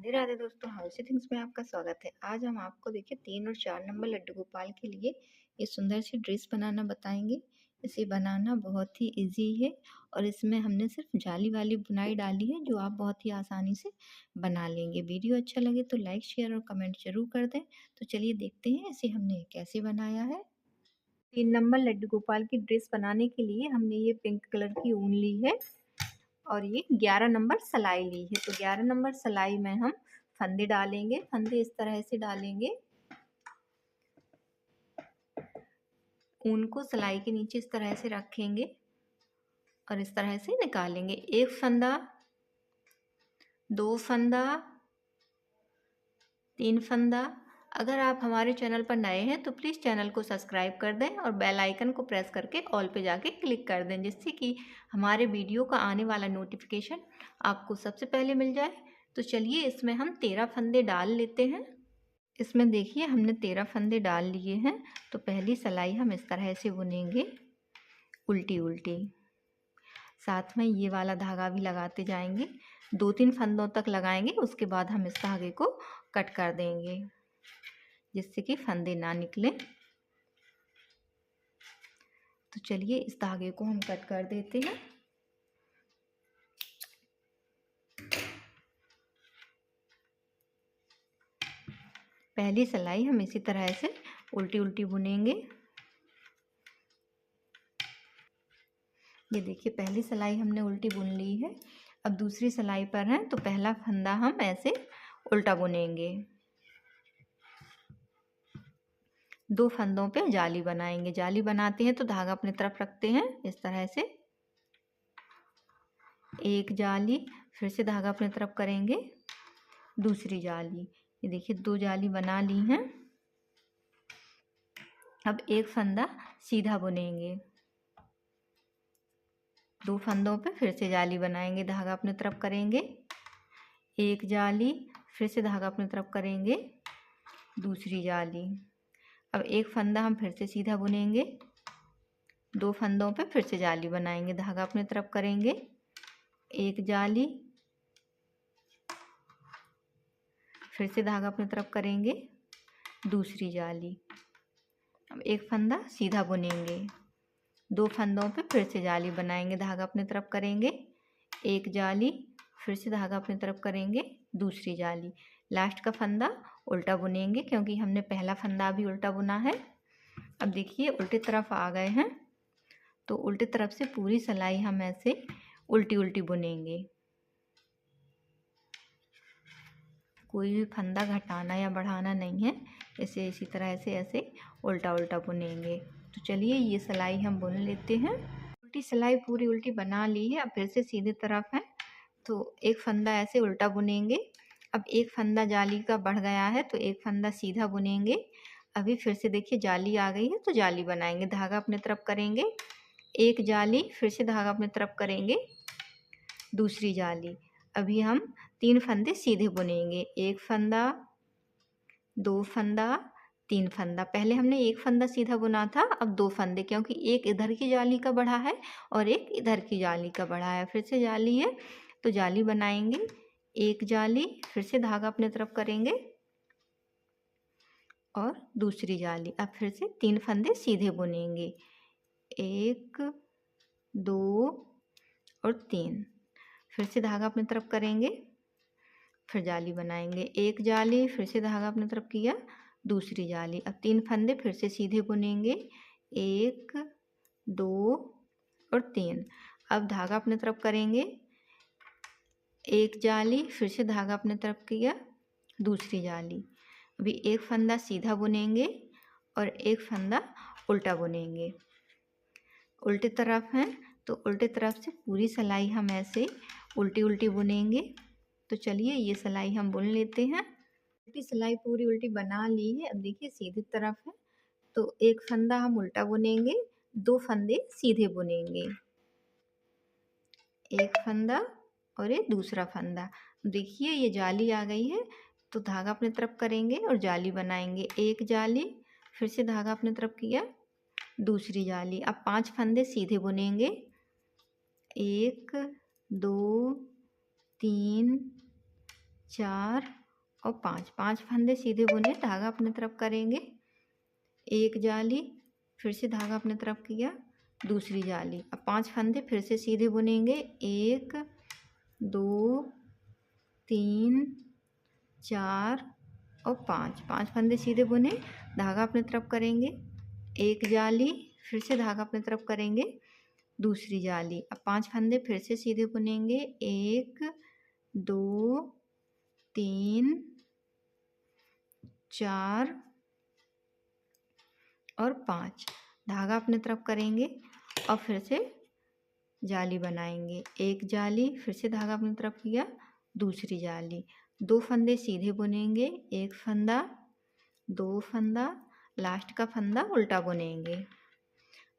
राधे राधे दोस्तों, हाउसी थिंग्स में आपका स्वागत है। आज हम आपको देखिए 3 और 4 नंबर लड्डू गोपाल के लिए ये सुंदर सी ड्रेस बनाना बताएंगे। इसे बनाना बहुत ही इजी है और इसमें हमने सिर्फ जाली वाली बुनाई डाली है जो आप बहुत ही आसानी से बना लेंगे। वीडियो अच्छा लगे तो लाइक शेयर और कमेंट जरूर कर दें। तो चलिए देखते हैं इसे हमने कैसे बनाया है। 3 नंबर लड्डू गोपाल की ड्रेस बनाने के लिए हमने ये पिंक कलर की ऊन ली है और ये 11 नंबर सिलाई ली है। तो 11 नंबर सिलाई में हम फंदे डालेंगे। फंदे इस तरह से डालेंगे, ऊन को सिलाई के नीचे इस तरह से रखेंगे और इस तरह से निकालेंगे। एक फंदा, दो फंदा, तीन फंदा। अगर आप हमारे चैनल पर नए हैं तो प्लीज़ चैनल को सब्सक्राइब कर दें और बेल आइकन को प्रेस करके ऑल पे जाके क्लिक कर दें, जिससे कि हमारे वीडियो का आने वाला नोटिफिकेशन आपको सबसे पहले मिल जाए। तो चलिए इसमें हम 13 फंदे डाल लेते हैं। इसमें देखिए हमने 13 फंदे डाल लिए हैं। तो पहली सिलाई हम इस तरह से बुनेंगे उल्टी उल्टी, साथ में ये वाला धागा भी लगाते जाएंगे। 2-3 फंदों तक लगाएंगे, उसके बाद हम इस धागे को कट कर देंगे जिससे कि फंदे ना निकले। तो चलिए इस धागे को हम कट कर देते हैं। पहली सिलाई हम इसी तरह से उल्टी उल्टी बुनेंगे। ये देखिए पहली सिलाई हमने उल्टी बुन ली है। अब दूसरी सिलाई पर है तो पहला फंदा हम ऐसे उल्टा बुनेंगे। 2 फंदों पे जाली बनाएंगे। जाली बनाते हैं तो धागा अपनी तरफ रखते हैं इस तरह से, एक जाली, फिर से धागा अपनी तरफ करेंगे, दूसरी जाली। ये देखिए 2 जाली बना ली हैं। अब एक फंदा सीधा बुनेंगे। 2 फंदों पे फिर से जाली बनाएंगे, धागा अपनी तरफ करेंगे, एक जाली, फिर से धागा अपनी तरफ करेंगे, दूसरी जाली। अब एक फंदा हम फिर से सीधा बुनेंगे, 2 फंदों पे फिर से जाली बनाएंगे, धागा अपनी तरफ करेंगे, एक जाली, फिर से धागा अपनी तरफ करेंगे, दूसरी जाली। अब एक फंदा सीधा बुनेंगे, 2 फंदों पे फिर से जाली बनाएंगे, धागा अपनी तरफ करेंगे, एक जाली, फिर से धागा अपनी तरफ करेंगे, दूसरी जाली। लास्ट का फंदा उल्टा बुनेंगे क्योंकि हमने पहला फंदा भी उल्टा बुना है। अब देखिए उल्टी तरफ आ गए हैं तो उल्टी तरफ से पूरी सिलाई हम ऐसे उल्टी उल्टी बुनेंगे। कोई भी फंदा घटाना या बढ़ाना नहीं है, इसे इसी तरह से ऐसे उल्टा उल्टा बुनेंगे। तो चलिए ये सिलाई हम बुन लेते हैं। उल्टी सिलाई पूरी उल्टी बना ली है। अब फिर से सीधी तरफ है तो एक फंदा ऐसे उल्टा बुनेंगे। अब एक फंदा जाली का बढ़ गया है तो एक फंदा सीधा बुनेंगे। अभी फिर से देखिए जाली आ गई है तो जाली बनाएंगे, धागा अपने तरफ करेंगे, एक जाली, फिर से धागा अपने तरफ करेंगे, दूसरी जाली। अभी हम 3 फंदे सीधे बुनेंगे, एक फंदा, 2 फंदा, 3 फंदा। पहले हमने एक फंदा सीधा बुना था, अब 2 फंदे, क्योंकि एक इधर की जाली का बढ़ा है और एक इधर की जाली का बढ़ा है। फिर से जाली है तो जाली बनाएंगे, एक जाली, फिर से धागा अपने तरफ करेंगे और दूसरी जाली। अब फिर से 3 फंदे सीधे बुनेंगे, 1, 2 और 3। फिर से धागा अपनी तरफ करेंगे, फिर जाली बनाएंगे, एक जाली, फिर से धागा अपनी तरफ किया, दूसरी जाली। अब 3 फंदे फिर से सीधे बुनेंगे, 1, 2 और 3। अब धागा अपनी तरफ करेंगे, एक जाली, फिर से धागा अपनी तरफ किया, दूसरी जाली। अभी एक फंदा सीधा बुनेंगे और एक फंदा उल्टा बुनेंगे। उल्टी तरफ है तो उल्टी तरफ से पूरी सिलाई हम ऐसे उल्टी उल्टी बुनेंगे। तो चलिए ये सिलाई हम बुन लेते हैं। उल्टी सिलाई पूरी उल्टी बना ली है। अब देखिए सीधी तरफ है तो एक फंदा हम उल्टा बुनेंगे, 2 फंदे सीधे बुनेंगे, एक फंदा और ये दूसरा फंदा। देखिए ये जाली आ गई है तो धागा अपनी तरफ करेंगे और जाली बनाएंगे, एक जाली, फिर से धागा अपनी तरफ किया, दूसरी जाली। अब 5 फंदे सीधे बुनेंगे, 1, 2, 3, 4 और 5, 5 फंदे सीधे बुने, धागा अपनी तरफ करेंगे, एक जाली, फिर से धागा अपनी तरफ किया, दूसरी जाली। अब 5 फंदे फिर से सीधे बुनेंगे, 1 2 3 4 और 5, 5 फंदे सीधे बुने, धागा अपनी तरफ करेंगे, एक जाली, फिर से धागा अपनी तरफ करेंगे, दूसरी जाली। अब 5 फंदे फिर से सीधे बुनेंगे, 1 2 3 4 और 5, धागा अपनी तरफ करेंगे और फिर से जाली बनाएंगे, एक जाली, फिर से धागा अपनी तरफ किया, दूसरी जाली। 2 फंदे सीधे बुनेंगे, एक फंदा, 2 फंदा, लास्ट का फंदा उल्टा बुनेंगे।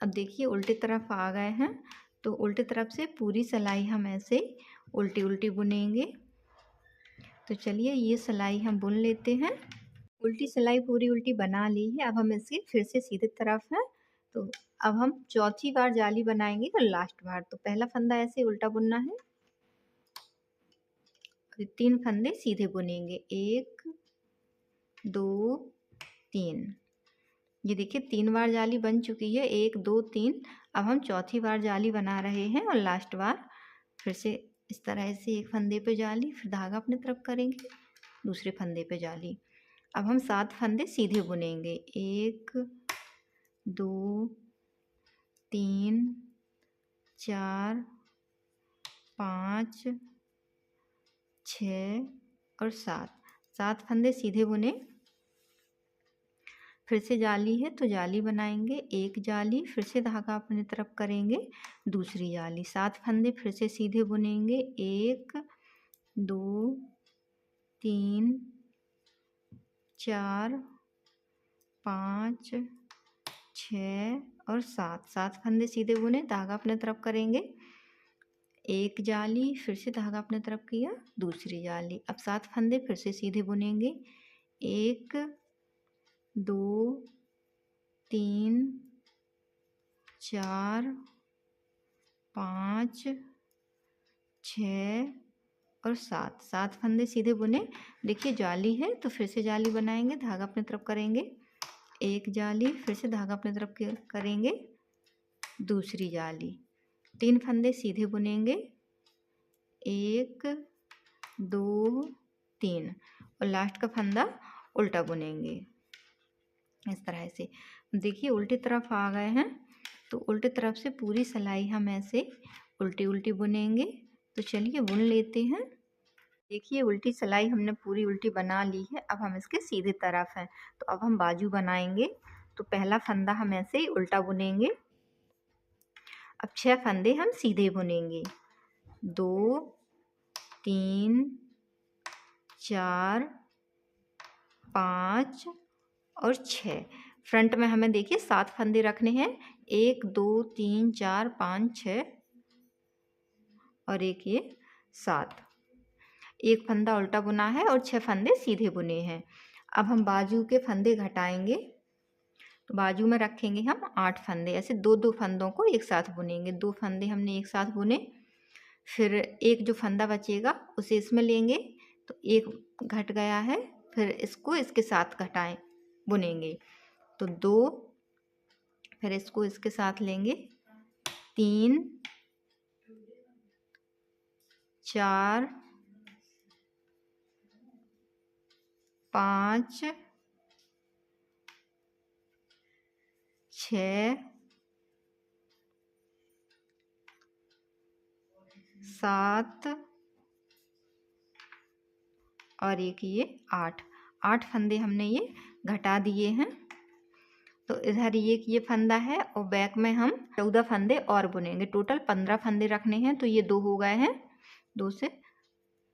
अब देखिए उल्टी तरफ आ गए हैं, तो उल्टी तरफ से पूरी सिलाई हम ऐसे उल्टी उल्टी बुनेंगे। तो चलिए ये सिलाई हम बुन लेते हैं। उल्टी सिलाई पूरी उल्टी बना ली है, अब हम इसकी फिर से सीधे तरफ है, तो अब हम चौथी बार जाली बनाएंगे, तो लास्ट बार। तो पहला फंदा ऐसे उल्टा बुनना है, 3 फंदे सीधे बुनेंगे, 1 2 3। ये देखिए 3 बार जाली बन चुकी है, 1 2 3। अब हम चौथी बार जाली बना रहे हैं और लास्ट बार फिर से इस तरह से एक फंदे पे जाली, फिर धागा अपने तरफ करेंगे, दूसरे फंदे पे जाली। अब हम 7 फंदे सीधे बुनेंगे, 1 2 3 4 5 6 और 7, 7 फंदे सीधे बुने, फिर से जाली है तो जाली बनाएंगे, एक जाली, फिर से धागा अपनी तरफ करेंगे, दूसरी जाली। 7 फंदे फिर से सीधे बुनेंगे, 1 2 3 4 5 6 और 7, 7 फंदे सीधे बुने, धागा अपने तरफ करेंगे, एक जाली, फिर से धागा अपने तरफ किया, दूसरी जाली। अब 7 फंदे फिर से सीधे बुनेंगे, 1 2 3 4 5 6 और 7, 7 फंदे सीधे बुने। देखिए जाली है तो फिर से जाली बनाएंगे, धागा अपने तरफ करेंगे, एक जाली, फिर से धागा अपने तरफ करेंगे, दूसरी जाली। 3 फंदे सीधे बुनेंगे, 1 2 3 और लास्ट का फंदा उल्टा बुनेंगे इस तरह से। देखिए उल्टी तरफ आ गए हैं, तो उल्टी तरफ से पूरी सिलाई हम ऐसे उल्टी उल्टी बुनेंगे। तो चलिए बुन लेते हैं। देखिए उल्टी सिलाई हमने पूरी उल्टी बना ली है, अब हम इसके सीधे तरफ हैं, तो अब हम बाजू बनाएंगे। तो पहला फंदा हम ऐसे ही उल्टा बुनेंगे। अब 6 फंदे हम सीधे बुनेंगे, 2 3 4 5 और 6। फ्रंट में हमें देखिए 7 फंदे रखने हैं, 1 2 3 4 5 6 और एक ये 7। एक फंदा उल्टा बुना है और 6 फंदे सीधे बुने हैं। अब हम बाजू के फंदे घटाएंगे, तो बाजू में रखेंगे हम 8 फंदे, ऐसे 2-2 फंदों को एक साथ बुनेंगे। 2 फंदे हमने एक साथ बुने, फिर एक जो फंदा बचेगा उसे इसमें लेंगे, तो एक घट गया है, फिर इसको इसके साथ घटाएं बुनेंगे, तो 2, फिर इसको इसके साथ लेंगे, 3 4 5 6 7 और एक ये 8 फंदे हमने ये घटा दिए हैं। तो इधर ये फंदा है और बैक में हम 14 फंदे और बुनेंगे। टोटल 15 फंदे रखने हैं, तो ये 2 हो गए हैं, 2 से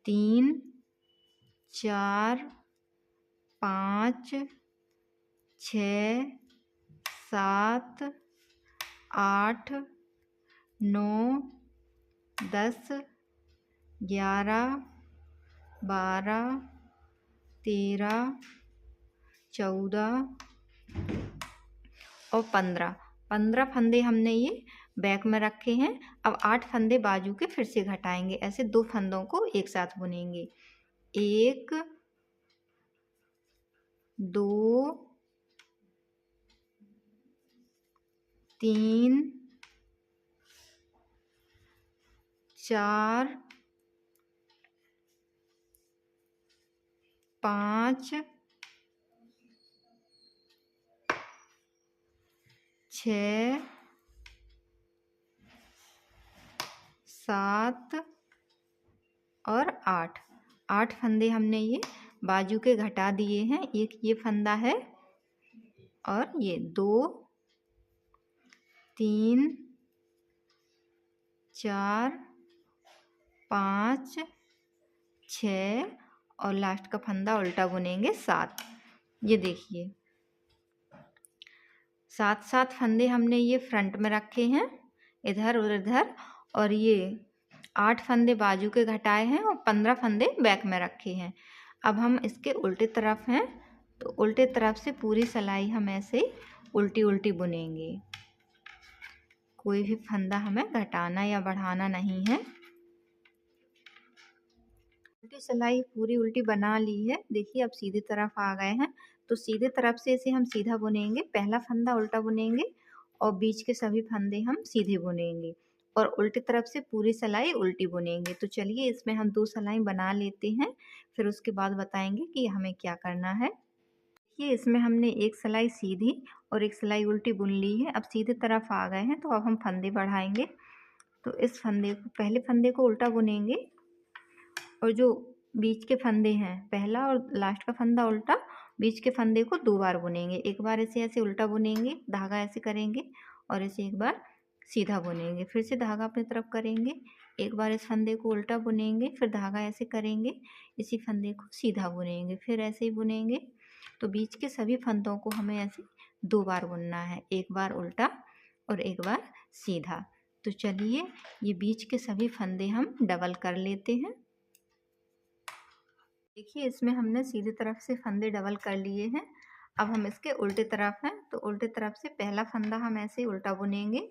3 4 5 6 7 8 9 10 11 12 13 14 और 15 फंदे हमने ये बैक में रखे हैं। अब 8 फंदे बाजू के फिर से घटाएंगे, ऐसे 2 फंदों को एक साथ बुनेंगे। 1 2 3 4 5 6 7 और 8 फंदे हमने ये बाजू के घटा दिए हैं। एक ये फंदा है और ये 2 3 4 5 6 और लास्ट का फंदा उल्टा बुनेंगे 7। ये देखिए 7 फंदे हमने ये फ्रंट में रखे हैं इधर और इधर, और ये 8 फंदे बाजू के घटाए हैं और 15 फंदे बैक में रखे हैं। अब हम इसके उल्टे तरफ हैं तो उल्टे तरफ से पूरी सिलाई हम ऐसे उल्टी उल्टी बुनेंगे। कोई भी फंदा हमें घटाना या बढ़ाना नहीं है। उल्टी सिलाई पूरी उल्टी बना ली है। देखिए अब सीधी तरफ आ गए हैं तो सीधे तरफ से इसे हम सीधा बुनेंगे। पहला फंदा उल्टा बुनेंगे और बीच के सभी फंदे हम सीधे बुनेंगे और उल्टी तरफ से पूरी सिलाई उल्टी बुनेंगे। तो चलिए इसमें हम 2 सिलाई बना लेते हैं, फिर उसके बाद बताएंगे कि हमें क्या करना है। देखिए इसमें हमने एक सिलाई सीधी और एक सिलाई उल्टी बुन ली है। अब सीधे तरफ आ गए हैं तो अब हम फंदे बढ़ाएंगे। तो इस फंदे को, पहले फंदे को उल्टा बुनेंगे और जो बीच के फंदे हैं, पहला और लास्ट का फंदा उल्टा, बीच के फंदे को 2 बार बुनेंगे। एक बार इसे ऐसे उल्टा बुनेंगे, धागा ऐसे करेंगे और इसे एक बार सीधा बुनेंगे। फिर से धागा अपनी तरफ करेंगे, एक बार इस फंदे को उल्टा बुनेंगे, फिर धागा ऐसे करेंगे, इसी फंदे को सीधा बुनेंगे, फिर ऐसे ही बुनेंगे। तो बीच के सभी फंदों को हमें ऐसे 2 बार बुनना है, एक बार उल्टा और एक बार सीधा। तो चलिए ये बीच के सभी फंदे हम डबल कर लेते हैं। देखिए इसमें हमने सीधी तरफ से फंदे डबल कर लिए हैं। अब हम इसके उल्टे तरफ हैं तो उल्टे तरफ से पहला फंदा हम ऐसे उल्टा बुनेंगे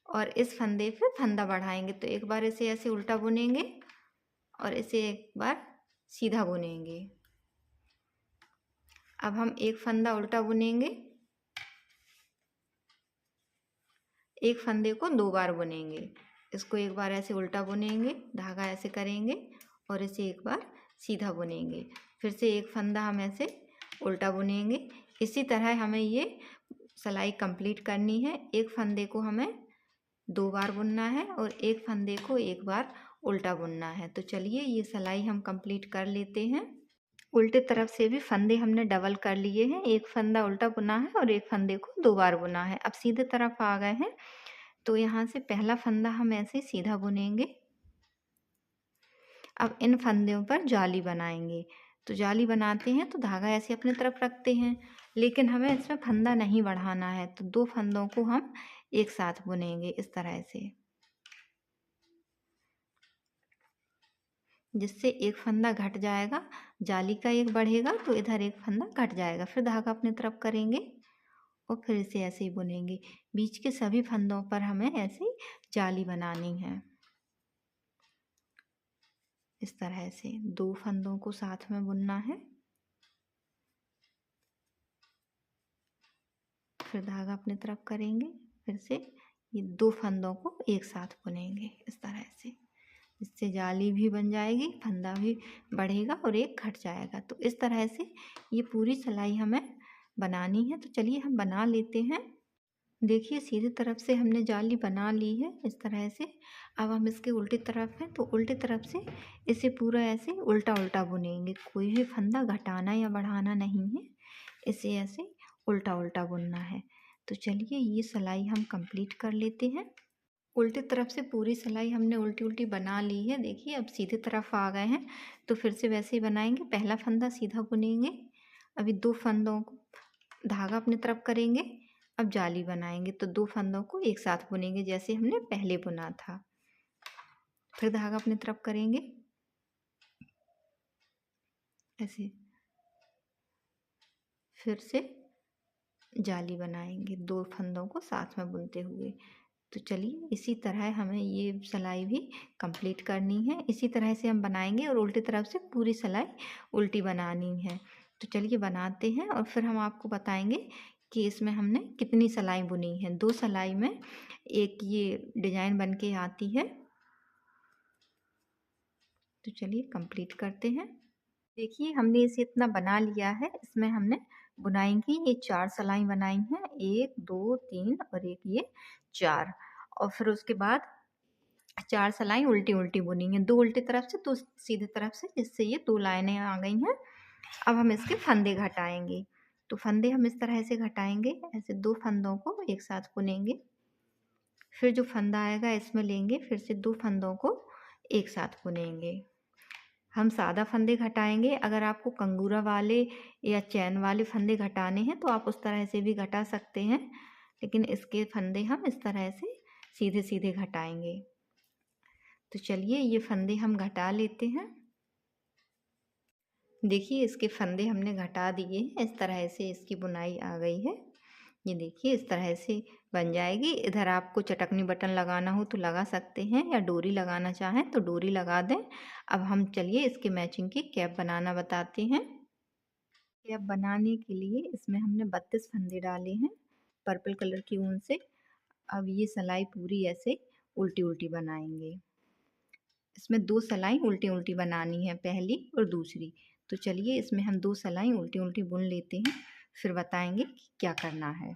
और इस फंदे पे फंदा बढ़ाएंगे। तो एक बार इसे ऐसे उल्टा बुनेंगे और इसे एक बार सीधा बुनेंगे। अब हम एक फंदा उल्टा बुनेंगे, एक फंदे को 2 बार बुनेंगे। इसको एक बार ऐसे उल्टा बुनेंगे, धागा ऐसे करेंगे और इसे एक बार सीधा बुनेंगे। फिर से एक फंदा हम ऐसे उल्टा बुनेंगे। इसी तरह हमें ये सिलाई कंप्लीट करनी है। एक फंदे को हमें 2 बार बुनना है और एक फंदे को एक बार उल्टा बुनना है। तो चलिए ये सिलाई हम कंप्लीट कर लेते हैं। उल्टे तरफ से भी फंदे हमने डबल कर लिए हैं। एक फंदा उल्टा बुना है और एक फंदे को 2 बार बुना है। अब सीधे तरफ आ गए हैं तो यहाँ से पहला फंदा हम ऐसे सीधा बुनेंगे। अब इन फंदों पर जाली बनाएंगे। तो जाली बनाते हैं तो धागा ऐसे अपनी तरफ रखते हैं, लेकिन हमें इसमें फंदा नहीं बढ़ाना है। तो 2 फंदों को हम एक साथ बुनेंगे इस तरह से, जिससे एक फंदा घट जाएगा, जाली का एक बढ़ेगा तो इधर एक फंदा घट जाएगा। फिर धागा अपनी तरफ करेंगे और फिर इसे ऐसे ही बुनेंगे। बीच के सभी फंदों पर हमें ऐसे जाली बनानी है। इस तरह से 2 फंदों को साथ में बुनना है। फिर धागा अपनी तरफ करेंगे, फिर से ये 2 फंदों को एक साथ बुनेंगे इस तरह से। इससे जाली भी बन जाएगी, फंदा भी बढ़ेगा और एक घट जाएगा। तो इस तरह से ये पूरी सिलाई हमें बनानी है। तो चलिए हम बना लेते हैं। देखिए सीधी तरफ से हमने जाली बना ली है इस तरह से। अब हम इसके उल्टी तरफ हैं तो उल्टी तरफ से इसे पूरा ऐसे उल्टा उल्टा बुनेंगे। कोई भी फंदा घटाना या बढ़ाना नहीं है, इसे ऐसे उल्टा उल्टा बुनना है। तो चलिए ये सिलाई हम कंप्लीट कर लेते हैं। उल्टी तरफ से पूरी सिलाई हमने उल्टी उल्टी बना ली है। देखिए अब सीधी तरफ आ गए हैं तो फिर से वैसे ही बनाएंगे। पहला फंदा सीधा बुनेंगे, अभी 2 फंदों को धागा अपनी तरफ करेंगे, अब जाली बनाएंगे। तो 2 फंदों को एक साथ बुनेंगे जैसे हमने पहले बुना था। फिर धागा अपनी तरफ करेंगे ऐसे, फिर से जाली बनाएंगे 2 फंदों को साथ में बुनते हुए। तो चलिए इसी तरह हमें ये सिलाई भी कंप्लीट करनी है। इसी तरह से हम बनाएंगे और उल्टी तरफ से पूरी सिलाई उल्टी बनानी है। तो चलिए बनाते हैं और फिर हम आपको बताएंगे कि इसमें हमने कितनी सिलाई बुनी है। 2 सिलाई में एक ये डिजाइन बन के आती है। तो चलिए कंप्लीट करते हैं। देखिए हमने इसे इतना बना लिया है। इसमें हमने बुनाई की ये 4 सिलाई बनाई हैं, 1 2 3 और एक ये 4। और फिर उसके बाद 4 सिलाई उल्टी उल्टी बुनी है, 2 उल्टी तरफ से 2 सीधी तरफ से, जिससे ये 2 लाइनें आ गई हैं। अब हम इसके फंदे घटाएंगे। तो फंदे हम इस तरह से घटाएंगे, ऐसे 2 फंदों को एक साथ बुनेंगे। फिर जो फंदा आएगा इसमें लेंगे, फिर से 2 फंदों को एक साथ बुनेंगे। हम सादा फंदे घटाएंगे। अगर आपको कंगूरा वाले या चैन वाले फंदे घटाने हैं तो आप उस तरह से भी घटा सकते हैं, लेकिन इसके फंदे हम इस तरह से सीधे सीधे घटाएंगे। तो चलिए ये फंदे हम घटा लेते हैं। देखिए इसके फंदे हमने घटा दिए हैं। इस तरह से इसकी बुनाई आ गई है। ये देखिए इस तरह से बन जाएगी। इधर आपको चटकनी बटन लगाना हो तो लगा सकते हैं, या डोरी लगाना चाहें तो डोरी लगा दें। अब हम चलिए इसके मैचिंग की कैप बनाना बताते हैं। कैप बनाने के लिए इसमें हमने 32 फंदे डाले हैं पर्पल कलर की ऊन से। अब ये सिलाई पूरी ऐसे उल्टी उल्टी बनाएंगे। इसमें 2 सिलाई उल्टी उल्टी बनानी है, पहली और दूसरी। तो चलिए इसमें हम 2 सिलाई उल्टी उल्टी बुन लेते हैं, फिर बताएंगे कि क्या करना है।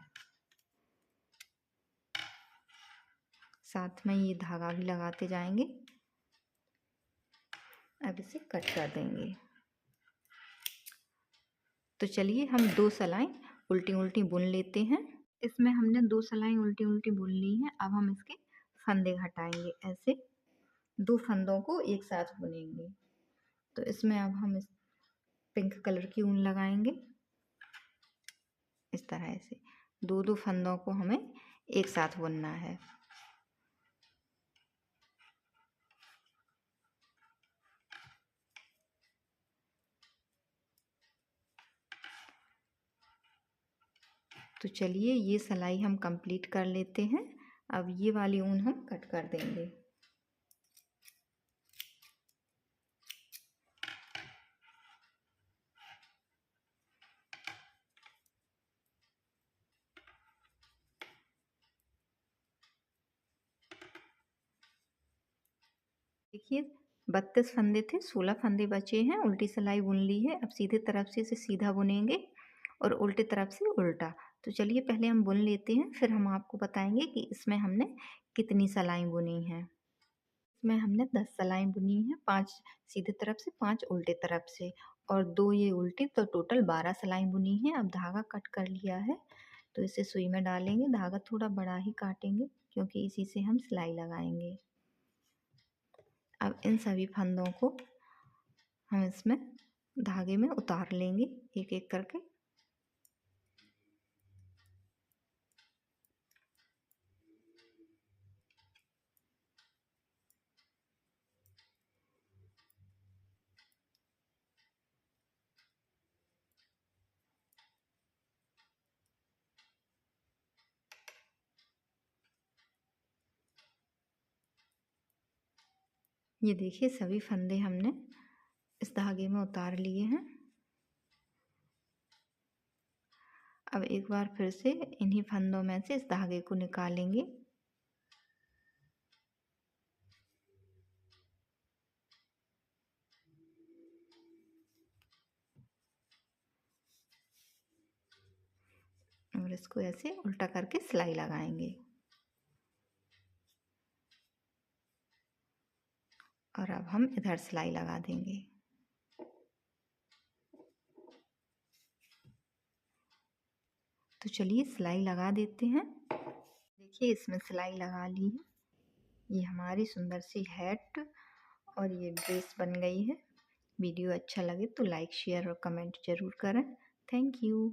साथ में ये धागा भी लगाते जाएंगे। अब इसे कट कर देंगे। तो चलिए हम 2 सिलाई उल्टी उल्टी बुन लेते हैं। इसमें हमने 2 सिलाई उल्टी उल्टी बुन ली हैं। अब हम इसके फंदे घटाएंगे, ऐसे 2 फंदों को एक साथ बुनेंगे। तो इसमें अब हम इस पिंक कलर की ऊन लगाएंगे। इस तरह से 2 फंदों को हमें एक साथ बुनना है। तो चलिए ये सिलाई हम कंप्लीट कर लेते हैं। अब ये वाली ऊन हम कट कर देंगे। देखिए 32 फंदे थे, 16 फंदे बचे हैं। उल्टी सिलाई बुन ली है। अब सीधे तरफ से इसे सीधा बुनेंगे और उल्टी तरफ से उल्टा। तो चलिए पहले हम बुन लेते हैं, फिर हम आपको बताएंगे कि इसमें हमने कितनी सिलाई बुनी है। इसमें हमने 10 सिलाई बुनी है, 5 सीधे तरफ से, 5 उल्टे तरफ से और 2 ये उल्टी। तो टोटल 12 सिलाई बुनी है। अब धागा कट कर लिया है, तो इसे सुई में डालेंगे। धागा थोड़ा बड़ा ही काटेंगे क्योंकि इसी से हम सिलाई लगाएंगे। अब इन सभी फंदों को हम इसमें धागे में उतार लेंगे एक एक करके। ये देखिए सभी फंदे हमने इस धागे में उतार लिए हैं। अब एक बार फिर से इन्हीं फंदों में से इस धागे को निकालेंगे। और इसको ऐसे उल्टा करके सिलाई लगाएंगे। और अब हम इधर सिलाई लगा देंगे। तो चलिए सिलाई लगा देते हैं। देखिए इसमें सिलाई लगा ली है। ये हमारी सुंदर सी हैट और ये ड्रेस बन गई है। वीडियो अच्छा लगे तो लाइक शेयर और कमेंट ज़रूर करें। Thank you.